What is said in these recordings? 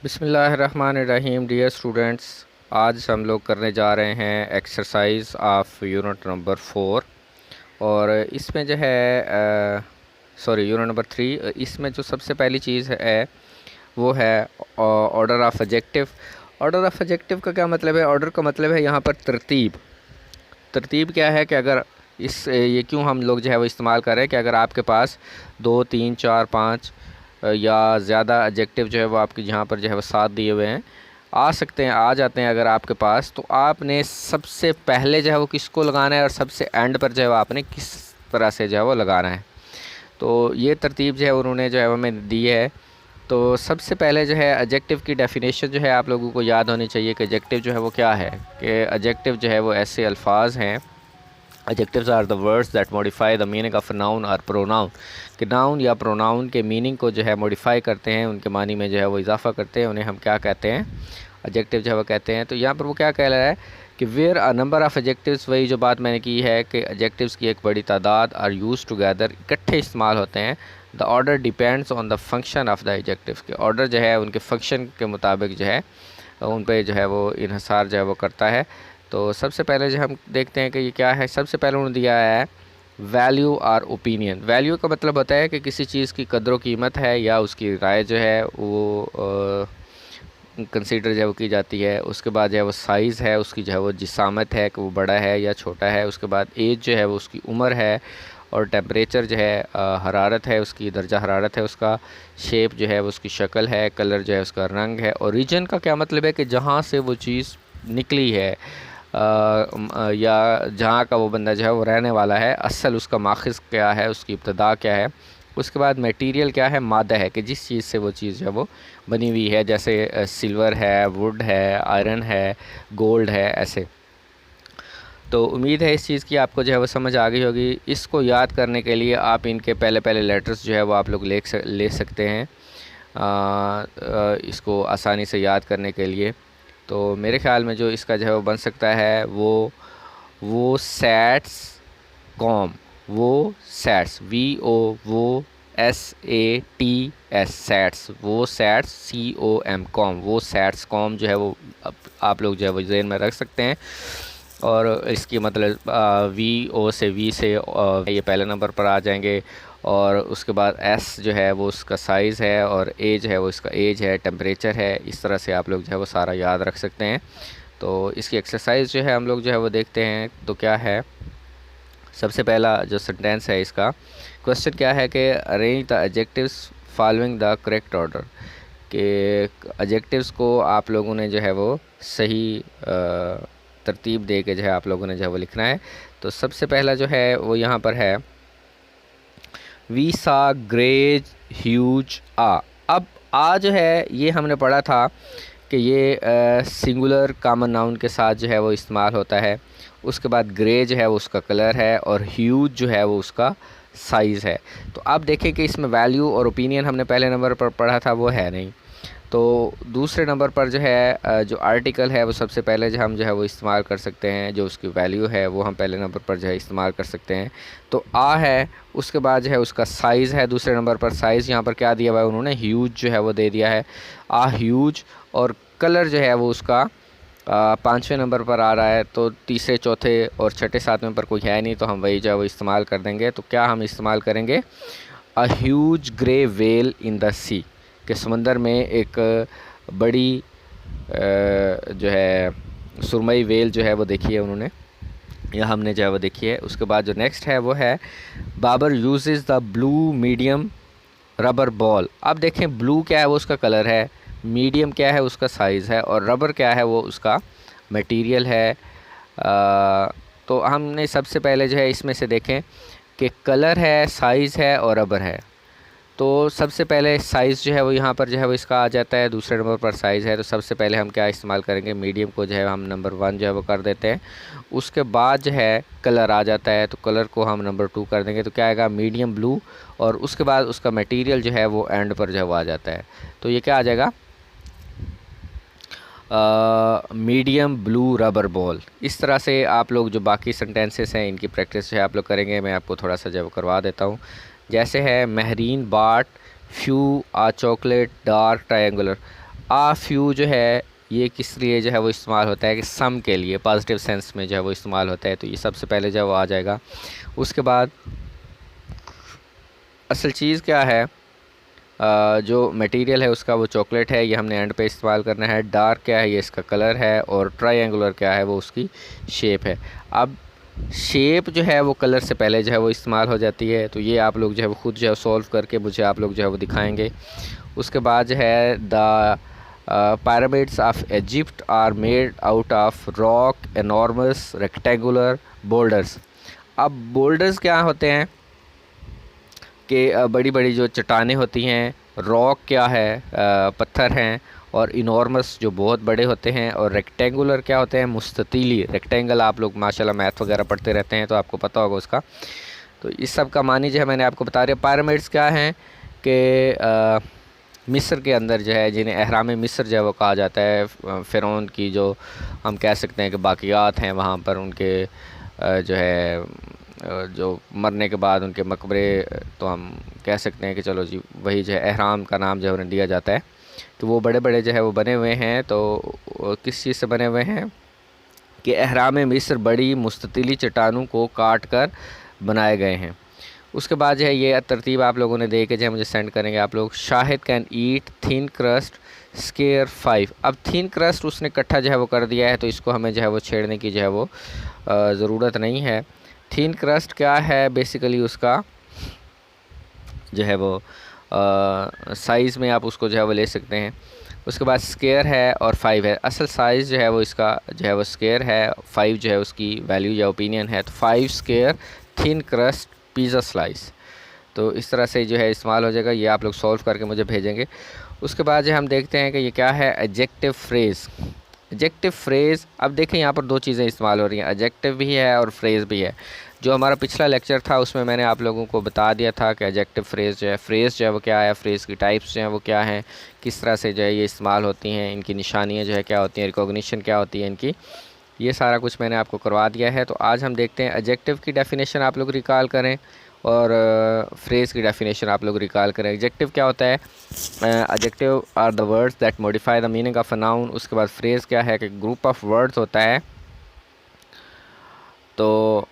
बिस्मिल्लाहिर्रहमानिर्रहीम। Dear students, आज हम लोग करने जा रहे हैं एक्सरसाइज ऑफ यूनिट नंबर 4। और इसमें जो है यूनिट नंबर 3। इसमें जो सबसे पहली चीज़ है वो है order of adjective. Order of adjective का क्या मतलब है? ऑर्डर का मतलब है यहाँ पर तरतीब। तरतीब क्या है कि अगर ये क्यों हम लोग जो है वो इस्तेमाल कर रहे हैं कि अगर आपके पास 2, 3, 4, 5 या ज़्यादा एडजेक्टिव जो है वो आपके यहाँ पर जो है वो साथ दिए हुए हैं, आ जाते हैं अगर आपके पास, तो आपने सबसे पहले जो है वो किसको लगाना है और सबसे एंड पर जो है वो आपने किस तरह से जो है वो लगाना है। तो ये तरतीब जो है उन्होंने जो है हमें दी है। तो सबसे पहले जो है एडजेक्टिव की डेफिनेशन जो है आप लोगों को याद होनी चाहिए कि एडजेक्टिव जो है वो क्या है। कि एडजेक्टिव जो है वो ऐसे अल्फाज हैं। Adjectives are the words that modify the meaning of a noun or pronoun। कि नाउन या प्रोनाउन के मीनिंग को जो है मॉडिफाई करते हैं, उनके मानी में जो है वो इजाफा करते हैं, उन्हें हम क्या कहते हैं? एडजेक्टिव जो है वो कहते हैं। तो यहाँ पर वो क्या कह रहा है कि where a number of adjectives, वही जो बात मैंने की है कि एडजेक्टिव्स की एक बड़ी तादाद आर यूज टुगेदर, इकट्ठे इस्तेमाल होते हैं। The order depends on the function of the adjective. के ऑर्डर जो है उनके फंक्शन के मुताबिक जो है उन पर जो है वो इन्हसार जो है वो करता है। तो सबसे पहले जो हम देखते हैं कि ये क्या है। सबसे पहले उन्होंने दिया है वैल्यू और ओपिनियन। वैल्यू का मतलब होता है कि किसी चीज़ की कदर कीमत है या उसकी राय जो है वो कंसीडर जो है वो की जाती है। उसके बाद जो है वो साइज़ है, उसकी जो है वो जिसामत है कि वो बड़ा है या छोटा है। उसके बाद एज जो है वो उसकी उम्र है। और टेम्परेचर जो है हरारत है, उसकी दर्जा हरारत है उसका। शेप जो है वो उसकी शक्ल है। कलर जो है उसका रंग है। और रीजन का क्या मतलब है कि जहाँ से वो चीज़ निकली है या जहाँ का वो बंदा जो है वो रहने वाला है, असल उसका माखिज़ क्या है, उसकी इब्तदा क्या है। उसके बाद मटेरियल क्या है, मादा है कि जिस चीज़ से वो चीज़ जो है वो बनी हुई है, जैसे सिल्वर है, वुड है, आयरन है, गोल्ड है, ऐसे। तो उम्मीद है इस चीज़ की आपको जो है वो समझ आ गई होगी। इसको याद करने के लिए आप इनके पहले पहले लेटर्स जो है वो आप लोग ले सकते हैं इसको आसानी से याद करने के लिए। तो मेरे ख़्याल में जो इसका जो है वो बन सकता है वो सैट्स कॉम, वो सैट्स वो SATS सैट्स, वो सैट्स COM कॉम, वो सैट्स कॉम जो है वो आप लोग जो है वो ज़हन में रख सकते हैं। और इसकी मतलब वी से ये पहले नंबर पर आ जाएंगे। और उसके बाद एस जो है वो उसका साइज़ है, और एज है वो इसका एज है, टेम्परेचर है। इस तरह से आप लोग जो है वो सारा याद रख सकते हैं। तो इसकी एक्सरसाइज जो है हम लोग जो है वो देखते हैं। तो क्या है, सबसे पहला जो सेंटेंस है इसका क्वेश्चन क्या है कि arrange the adjectives following the correct order. कि एडजेक्टिव्स को आप लोगों ने जो है वो सही तरतीब दे के जो है आप लोगों ने जो है वो लिखना है। तो सबसे पहला जो है वो यहाँ पर है वी सा ग्रेज ह्यूज आ। अब आ जो है ये हमने पढ़ा था कि ये सिंगुलर कॉमन नाउन के साथ जो है वो इस्तेमाल होता है। उसके बाद ग्रे जो है वो उसका कलर है, और ह्यूज जो है वो उसका साइज़ है। तो अब देखें कि इसमें वैल्यू और ओपिनियन हमने पहले नंबर पर पढ़ा था, वो है नहीं। तो दूसरे नंबर पर जो है जो आर्टिकल है वो सबसे पहले जो हम जो है वो इस्तेमाल कर सकते हैं। जो उसकी वैल्यू है वो हम पहले नंबर पर जो है इस्तेमाल कर सकते हैं। तो आ है, उसके बाद जो है उसका साइज़ है दूसरे नंबर पर। साइज़ यहाँ पर क्या दिया हुआ है उन्होंने, ह्यूज जो है वो दे दिया है, आ ह्यूज। और कलर जो है वो उसका पाँचवें नंबर पर आ रहा है। तो तीसरे, चौथे और छठे, सातवें पर कोई है नहीं, तो हम वही जो है वो इस्तेमाल कर देंगे। तो क्या हम इस्तेमाल करेंगे, a huge grey whale in the sea, कि समंदर में एक बड़ी जो है सुरमई वेल जो है वो देखी है उन्होंने, या हमने जो है वो देखी है। उसके बाद जो नेक्स्ट है वो है Babar uses the blue medium rubber ball. अब देखें ब्लू क्या है वो उसका कलर है, मीडियम क्या है उसका साइज़ है, और रबर क्या है वो उसका मटेरियल है। तो हमने सबसे पहले जो है इसमें से देखें कि कलर है, साइज़ है और रबर है। तो सबसे पहले साइज़ जो है वो यहाँ पर जो है वो इसका आ जाता है। दूसरे नंबर पर साइज़ है, तो सबसे पहले हम क्या इस्तेमाल करेंगे, मीडियम को जो है हम नंबर 1 जो है वो कर देते हैं। उसके बाद जो है कलर आ जाता है, तो कलर को हम नंबर 2 कर देंगे। तो क्या आएगा, मीडियम ब्लू। और उसके बाद उसका मटेरियल जो है वो एंड पर जो है वो आ जाता है। तो ये क्या आ जाएगा, मीडियम ब्लू रबर बॉल। इस तरह से आप लोग जो बाकी सेंटेंसेस हैं इनकी प्रैक्टिस जो है आप लोग करेंगे। मैं आपको थोड़ा सा जो है वो करवा देता हूँ। जैसे है Mahreen bought few a chocolate dark triangular. A few जो है ये किस लिए जो है वो इस्तेमाल होता है कि सम के लिए पॉजिटिव सेंस में जो है वो इस्तेमाल होता है, तो ये सबसे पहले जो है वो आ जाएगा। उसके बाद असल चीज़ क्या है, जो मटेरियल है उसका वो चॉकलेट है, ये हमने एंड पे इस्तेमाल करना है। डार्क क्या है, ये इसका कलर है, और ट्रायंगुलर क्या है, वो उसकी शेप है। अब शेप जो है वो कलर से पहले जो है वो इस्तेमाल हो जाती है, तो ये आप लोग जो है वो खुद जो है सॉल्व करके मुझे आप लोग जो है वो दिखाएंगे। उसके बाद जो है the pyramids of Egypt are made out of rock, enormous rectangular boulders। अब बोल्डर्स क्या होते हैं कि बड़ी बड़ी जो चट्टानें होती हैं, रॉक क्या है, पत्थर हैं, और इनॉर्मस जो बहुत बड़े होते हैं, और रेक्टेंगुलर क्या होते हैं, मुस्ततीली। रेक्टेंगल आप लोग माशाल्लाह मैथ वगैरह पढ़ते रहते हैं तो आपको पता होगा उसका। तो इस सब का मानी जो है मैंने आपको बता दिया। पिरामिड्स क्या हैं कि मिस्र के अंदर जो है, जिन्हें अहराम मिस्र जो है वो कहा जाता है, फ़िरौन की जो हम कह सकते हैं कि बाक़ियात हैं वहाँ पर, उनके जो है जो मरने के बाद उनके मकबरे, तो हम कह सकते हैं कि चलो जी वही जो है अहराम का नाम जो है उन्हें दिया जाता है। तो वो बड़े बड़े जो है वो बने हुए हैं। तो किस चीज़ से बने हुए हैं कि अहराम मिस्र बड़ी मुस्ततिली चट्टानों को काट कर बनाए गए हैं। उसके बाद जो है ये तरतीब आप लोगों ने देख के जो है मुझे सेंड करेंगे आप लोग। Shahid can eat thin crust square 5। अब थिन क्रस्ट उसने इकट्ठा जो है वो कर दिया है, तो इसको हमें जो है वो छेड़ने की जो है वो ज़रूरत नहीं है। थिन क्रस्ट क्या है, बेसिकली उसका जो है वो साइज़ में आप उसको जो है वो ले सकते हैं। उसके बाद स्केयर है और 5 है। असल साइज़ जो है वो इसका जो है वो स्केयर है, 5 जो है उसकी वैल्यू या ओपिनियन है। तो 5 square thin crust pizza slice. तो इस तरह से जो है इस्तेमाल हो जाएगा। ये आप लोग सॉल्व करके मुझे भेजेंगे। उसके बाद जो हम देखते हैं कि ये क्या है, एडजेक्टिव फ्रेज़। एडजेक्टिव फ्रेज़, अब देखें यहाँ पर दो चीज़ें इस्तेमाल हो रही हैं, एडजेक्टिव भी है और फ्रेज़ भी है। जो हमारा पिछला लेक्चर था उसमें मैंने आप लोगों को बता दिया था कि एडजेक्टिव फ्रेज़ जो है, फ्रेज़ जो है वो क्या है, फ्रेज़ की टाइप्स जो हैं वो क्या हैं, किस तरह से जो है ये इस्तेमाल होती हैं, इनकी निशानियाँ जो है क्या होती हैं, रिकॉग्निशन क्या होती है इनकी, ये सारा कुछ मैंने आपको करवा दिया है। तो आज हम देखते हैं एडजेक्टिव की डेफिनेशन आप लोग रिकॉल करें और फ्रेज़ की डेफिनेशन आप लोग रिकॉल करें। एडजेक्टिव क्या होता है, adjective are the words that modify the meaning of a noun. उसके बाद फ्रेज़ क्या है कि ग्रुप ऑफ वर्ड्स होता है। तो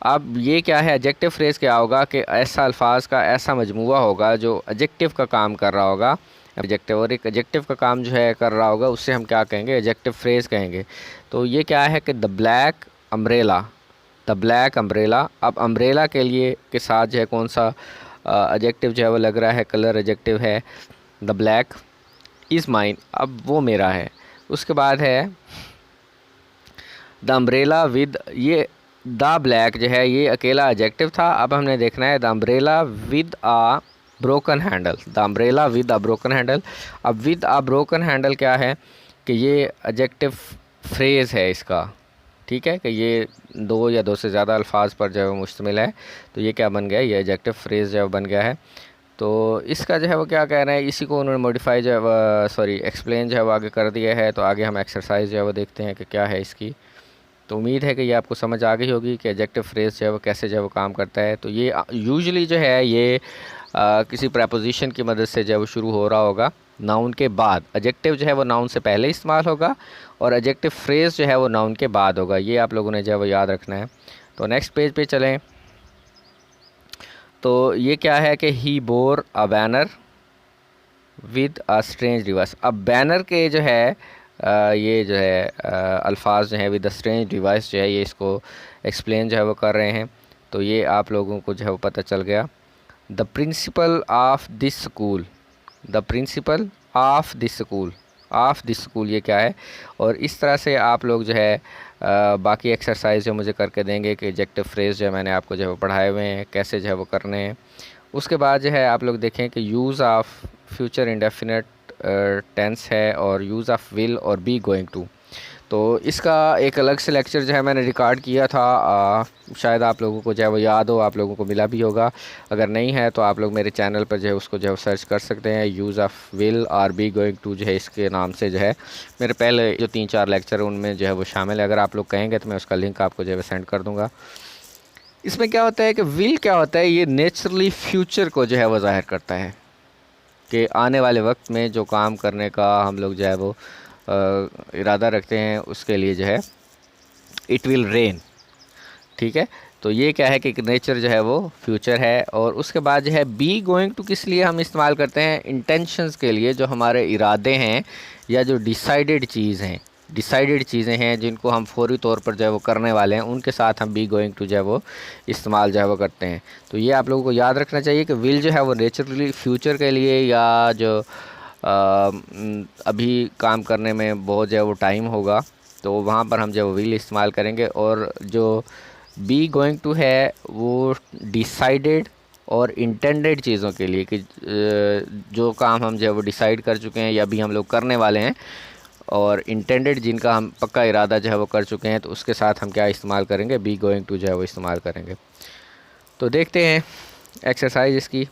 अब ये क्या है, एडजेक्टिव फ्रेज़ क्या होगा कि ऐसा अल्फाज का ऐसा मजमूआ होगा जो एडजेक्टिव का काम कर रहा होगा। एडजेक्टिव और एक एडजेक्टिव का काम जो है कर रहा होगा, उससे हम क्या कहेंगे, एडजेक्टिव फ्रेज़ कहेंगे। तो ये क्या है कि the black umbrella, the black umbrella. अब अम्ब्रेला के लिए के साथ जो है कौन सा एडजेक्टिव जो है वो लग रहा है, कलर एडजेक्टिव है। द ब्लैक इज़ माइन, अब वो मेरा है। उसके बाद है द अम्ब्रेला विद, ये द ब्लैक जो है ये अकेला एडजेक्टिव था। अब हमने देखना है the umbrella with a broken handle, the umbrella with a broken handle. अब विद आ ब्रोकन हैंडल क्या है कि ये एडजेक्टिव फ्रेज़ है इसका, ठीक है, कि ये दो या दो से ज़्यादा अल्फाज पर जो है मुश्तमिल है। तो ये क्या बन गया, ये एडजेक्टिव फ्रेज़ जो है बन गया है। तो इसका जो है वो क्या कह रहे हैं, इसी को उन्होंने मॉडिफाई जो है वो सॉरी एक्सप्लेन जो है वो आगे कर दिया है। तो आगे हम एक्सरसाइज जो है वो देखते हैं कि क्या है इसकी। तो उम्मीद है कि ये आपको समझ आ गई होगी कि एडजेक्टिव फ्रेज़ जो है वो कैसे जो है वो काम करता है। तो ये यूजुअली जो है ये किसी प्रपोजिशन की मदद से जो है वो शुरू हो रहा होगा नाउन के बाद। एडजेक्टिव जो है वो नाउन से पहले इस्तेमाल होगा और एडजेक्टिव फ्रेज़ जो है वो नाउन के बाद होगा। ये आप लोगों ने जो है वो याद रखना है। तो नेक्स्ट पेज पे चलें। तो ये क्या है कि he bore a banner with a strange device. अब बैनर के जो है ये जो है अल्फाज जो है विद द स्ट्रेंज डिवाइस जो है ये इसको एक्सप्लेन जो है वो कर रहे हैं। तो ये आप लोगों को जो है वो पता चल गया। The principle of this school, the principle of this school, of this school ये क्या है। और इस तरह से आप लोग जो है बाकी एक्सरसाइज जो मुझे करके देंगे कि एडजेक्टिव फ्रेज़ जो है मैंने आपको जो है वो पढ़ाए हुए हैं कैसे जो है वो करने हैं। उसके बाद जो है आप लोग देखें कि use of future indefinite tense है और यूज़ ऑफ विल और बी गोइंग टू। तो इसका एक अलग से लेक्चर जो है मैंने रिकॉर्ड किया था, शायद आप लोगों को जो है वो याद हो, आप लोगों को मिला भी होगा। अगर नहीं है तो आप लोग मेरे चैनल पर जो है उसको जो है सर्च कर सकते हैं। यूज़ ऑफ विल और बी गोइंग टू जो है इसके नाम से जो है मेरे पहले जो 3-4 लेक्चर हैं उनमें जो है वो शामिल है। अगर आप लोग कहेंगे तो मैं उसका लिंक आपको जो है सेंड कर दूँगा। इसमें क्या होता है कि विल क्या होता है, ये नेचुरली फ्यूचर को जो है वो ज़ाहिर करता है। कि आने वाले वक्त में जो काम करने का हम लोग जो है वो इरादा रखते हैं उसके लिए जो है इट विल रेन। ठीक है, तो ये क्या है कि नेचर जो है वो फ्यूचर है। और उसके बाद जो है बी गोइंग टू किस लिए हम इस्तेमाल करते हैं, इंटेंशंस के लिए, जो हमारे इरादे हैं या जो डिसाइडेड चीज़ हैं, डिसाइडेड चीज़ें हैं जिनको हम फौरी तौर पर जो है वो करने वाले हैं, उनके साथ हम बी गोइंग टू जो है वो इस्तेमाल जो है वो करते हैं। तो ये आप लोगों को याद रखना चाहिए कि विल जो है वो नेचुरली फ्यूचर के लिए या जो अभी काम करने में बहुत जो है वो टाइम होगा तो वहाँ पर हम जो विल इस्तेमाल करेंगे। और जो बी गोइंग टू है वो डिसाइडेड और इंटेंडेड चीज़ों के लिए कि जो काम हम जो है वो डिसाइड कर चुके हैं या अभी हम लोग करने वाले हैं, और इंटेंडेड जिनका हम पक्का इरादा जो है वो कर चुके हैं, तो उसके साथ हम क्या इस्तेमाल करेंगे, बी गोइंग टू जो है वो इस्तेमाल करेंगे। तो देखते हैं एक्सरसाइज इसकी।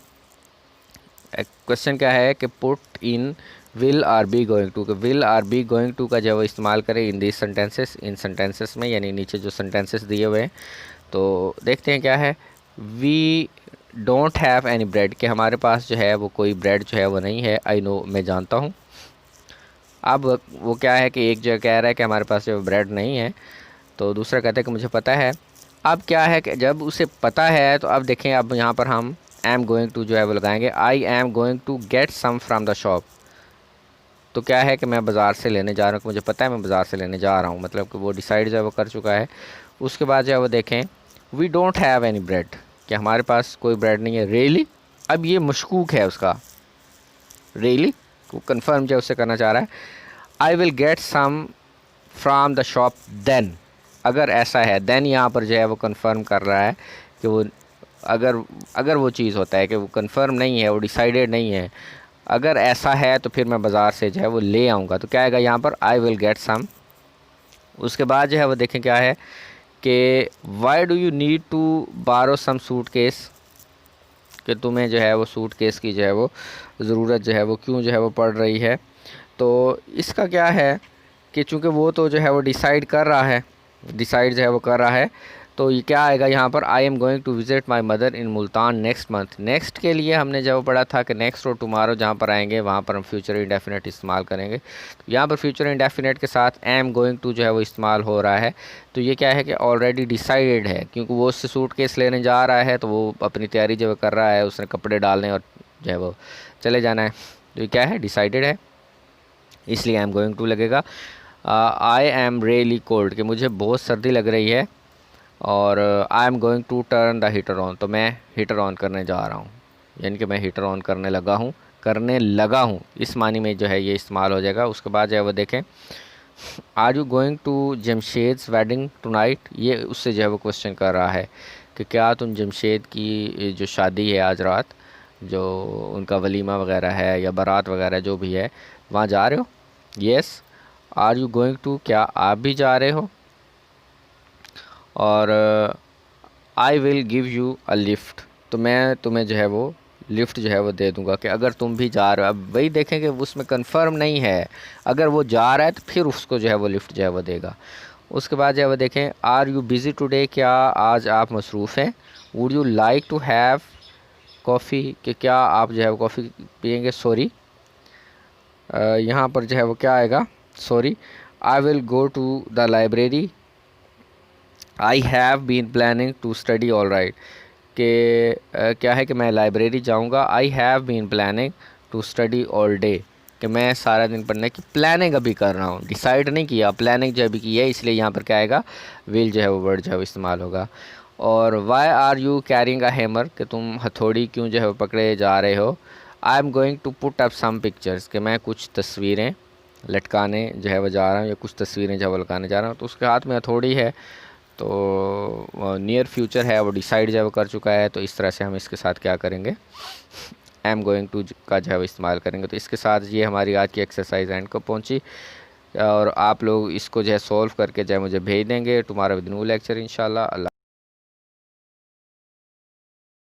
क्वेश्चन क्या है कि put in will or be going to, will or be going to का जो वो इस्तेमाल करें in this sentences, in sentences में, यानी नीचे जो सेंटेंसेस दिए हुए हैं। तो देखते हैं क्या है। We don't have any bread, कि हमारे पास जो है वो कोई ब्रेड जो है वो नहीं है। आई नो, मैं जानता हूँ। अब वो क्या है कि एक जो कह रहा है कि हमारे पास जो ब्रेड नहीं है, तो दूसरा कहता है कि मुझे पता है। अब क्या है कि जब उसे पता है तो अब देखें, अब यहाँ पर हम एम गोइंग टू जो है वो लगाएंगे। I am going to get some from the shop, तो क्या है कि मैं बाज़ार से लेने जा रहा हूँ, मुझे पता है मैं बाज़ार से लेने जा रहा हूँ, मतलब कि वो डिसाइड जो है वो कर चुका है। उसके बाद जो है वो देखें, we don't have any bread, कि हमारे पास कोई ब्रेड नहीं है। रियली, अब ये मशकूक है उसका, रियली वो कंफर्म जो उससे करना चाह रहा है। I will get some from the shop then, अगर ऐसा है, देन यहाँ पर जो है वो कंफर्म कर रहा है कि वो अगर वो चीज़ होता है कि वो कंफर्म नहीं है, वो डिसाइडेड नहीं है, अगर ऐसा है तो फिर मैं बाज़ार से जो है वो ले आऊँगा। तो क्या आएगा यहाँ पर, आई विल गेट सम। उसके बाद जो है वो देखें क्या है कि why do you need to borrow some suit case, कि तुम्हें जो है वो सूट केस की जो है वो ज़रूरत जो है वो क्यों जो है वो पड़ रही है। तो इसका क्या है कि चूँकि वो तो जो है वो डिसाइड कर रहा है, डिसाइड जो है वो कर रहा है, तो ये क्या आएगा यहाँ पर, I am going to visit my mother in Multan next month. Next के लिए हमने जब पढ़ा था कि नेक्स्ट और टुमारो जहाँ पर आएंगे वहाँ पर हम फ्यूचर इंडेफिनेट इस्तेमाल करेंगे। तो यहाँ पर फ्यूचर इंडेफिनेट के साथ एम गोइंग टू जो है वो इस्तेमाल हो रहा है। तो ये क्या है कि ऑलरेडी डिसाइडेड है, क्योंकि वो उससे सूट केस लेने जा रहा है, तो वो अपनी तैयारी जो कर रहा है, उसने कपड़े डालने और जो है वो चले जाना है। तो ये क्या है, डिसाइडेड है, इसलिए आई एम गोइंग टू लगेगा। आई एम रियली कोल्ड, कि मुझे बहुत सर्दी लग रही है, और I am going to turn the heater on, तो मैं हीटर ऑन करने जा रहा हूँ, यानी कि मैं हीटर ऑन करने लगा हूँ, इस मानी में जो है ये इस्तेमाल हो जाएगा। उसके बाद जो है वो देखें, are you going to Jamshed's wedding tonight, ये उससे जो है वो क्वेश्चन कर रहा है कि क्या तुम जमशेद की जो शादी है आज रात, जो उनका वलीमा वगैरह है या बारात वगैरह जो भी है, वहाँ जा रहे हो। Yes. Are you going to, क्या आप भी जा रहे हो। और I will give you a lift, तो मैं तुम्हें जो है वो लिफ्ट जो है वो दे दूंगा, कि अगर तुम भी जा रहे हो। अब वही देखें कि उसमें कंफर्म नहीं है, अगर वो जा रहा है तो फिर उसको जो है वो लिफ्ट जो है वो देगा। उसके बाद जो है वो देखें, आर यू बिज़ी टुडे, क्या आज आप मसरूफ़ हैं। Would you like to have coffee, कि क्या आप जो है वो कॉफ़ी पियेंगे। सॉरी, यहाँ पर जो है वो क्या आएगा, sorry. I will go to the library, I have been planning to study all right, कि क्या है कि मैं लाइब्रेरी जाऊंगा। I have been planning to study all day, कि मैं सारा दिन पढ़ने की प्लानिंग अभी कर रहा हूँ, डिसाइड नहीं किया, प्लानिंग जो अभी की है, इसलिए यहाँ पर क्या आएगा, विल जो है वो वर्ड जो है वो इस्तेमाल होगा। और why are you carrying a hammer, कि तुम हथौड़ी क्यों जो है वो पकड़े जा रहे हो। I am going to put up some pictures, कि मैं कुछ तस्वीरें लटकाने जो है वो जा रहा हूँ, या कुछ तस्वीरें जो है वो लगाने जा रहा हूँ। तो उसके हाथ में हथौड़ी है, तो नियर फ्यूचर है, वो डिसाइड जो है वो कर चुका है। तो इस तरह से हम इसके साथ क्या करेंगे, आई एम गोइंग टू का जो है वो इस्तेमाल करेंगे। तो इसके साथ ये हमारी आज की एक्सरसाइज एंड को पहुंची, और आप लोग इसको जो है सॉल्व करके जो है मुझे भेज देंगे। टुमारो विद न्यू लेक्चर इंशाल्लाह। अल्लाह।